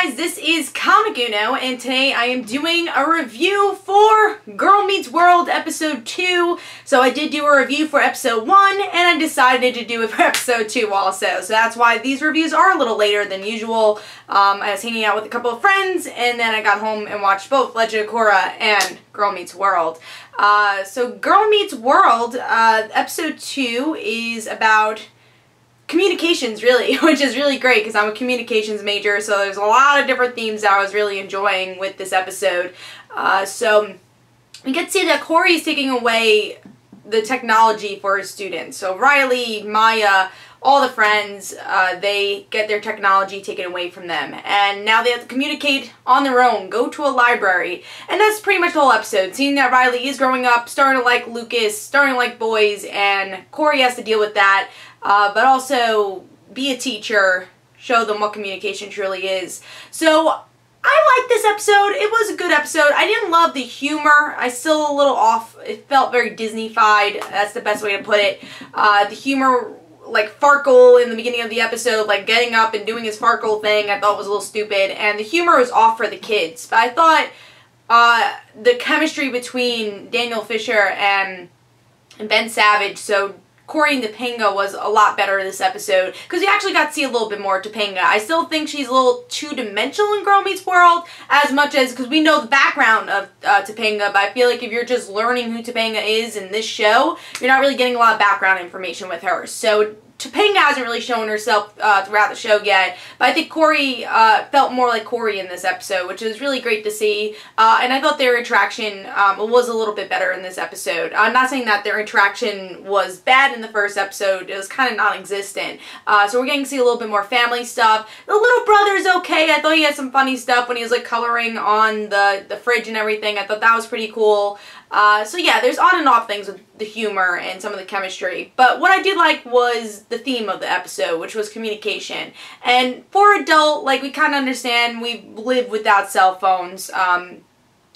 guys, this is Comic Uno, and today I am doing a review for Girl Meets World Episode 2. So I did do a review for Episode 1, and I decided to do it for Episode 2 also. So that's why these reviews are a little later than usual. I was hanging out with a couple of friends, and then I got home and watched both Legend of Korra and Girl Meets World. So Girl Meets World, Episode 2 is about communications, really, which is really great because I'm a communications major, so there's a lot of different themes that I was really enjoying with this episode. So we get to see that Corey is taking away the technology for his students. So Riley, Maya, all the friends, they get their technology taken away from them, and now they have to communicate on their own, go to a library, and that's pretty much the whole episode. Seeing that Riley is growing up, starting to like Lucas, starting to like boys, and Corey has to deal with that. But also be a teacher, show them what communication truly is. So I liked this episode. It was a good episode. I didn't love the humor. I still a little off. It felt very Disney-fied. That's the best way to put it. The humor, like Farkle in the beginning of the episode, like getting up and doing his Farkle thing, I thought was a little stupid. And the humor was off for the kids. But I thought the chemistry between Daniel Fisher and Ben Savage, so Corey and Topanga, was a lot better this episode because we actually got to see a little bit more of Topanga. I still think she's a little two-dimensional in Girl Meets World, as much as, because we know the background of Topanga, but I feel like if you're just learning who Topanga is in this show, you're not really getting a lot of background information with her. So Topanga hasn't really shown herself throughout the show yet, but I think Corey felt more like Corey in this episode, which is really great to see. And I thought their interaction was a little bit better in this episode. I'm not saying that their interaction was bad in the first episode. It was kind of non-existent. So we're getting to see a little bit more family stuff. The little brother's okay. I thought he had some funny stuff when he was like coloring on the fridge and everything. I thought that was pretty cool. So yeah, there's on and off things with the humor and some of the chemistry. But what I did like was the theme of the episode, which was communication. And for adult, like, we kind of understand we live without cell phones.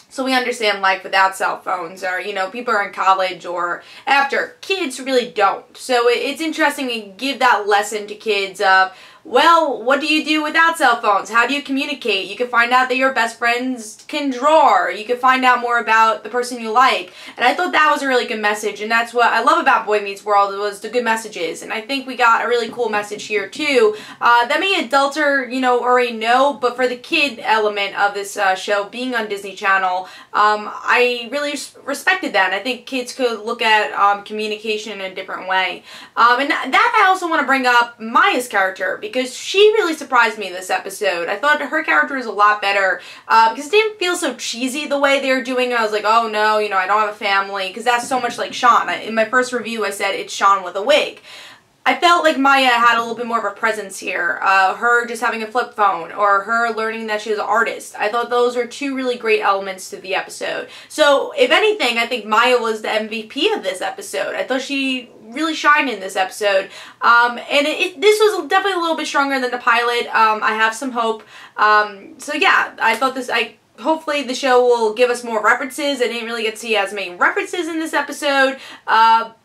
So we understand life without cell phones, or, you know, people are in college or after. Kids really don't. So it's interesting to give that lesson to kids of, well, what do you do without cell phones? How do you communicate? You can find out that your best friends can draw. Or you can find out more about the person you like. And I thought that was a really good message, and that's what I love about Boy Meets World, was the good messages. And I think we got a really cool message here too, that many adults are, you know, already know, but for the kid element of this show being on Disney Channel, I really respected that. And I think kids could look at communication in a different way. And that I also want to bring up Maya's character, because she really surprised me this episode. I thought her character was a lot better because it didn't feel so cheesy the way they were doing it. I was like, oh no, you know, I don't have a family, because that's so much like Sean. In my first review I said it's Sean with a wig. I felt like Maya had a little bit more of a presence here. Her just having a flip phone, or her learning that she was an artist. I thought those were two really great elements to the episode. So, if anything, I think Maya was the MVP of this episode. I thought she really shined in this episode. And this was definitely a little bit stronger than the pilot. I have some hope. So yeah, I thought this, hopefully the show will give us more references. I didn't really get to see as many references in this episode.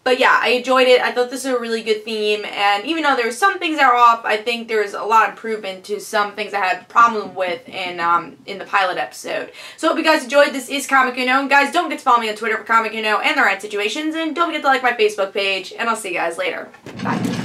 But yeah, I enjoyed it. I thought this was a really good theme, and even though there were some things that are off, I think there's a lot of improvement to some things I had problem with in the pilot episode. So I hope you guys enjoyed. This is Comic Uno. Guys, don't forget to follow me on Twitter for Comic Uno and the right situations, and don't forget to like my Facebook page, and I'll see you guys later. Bye.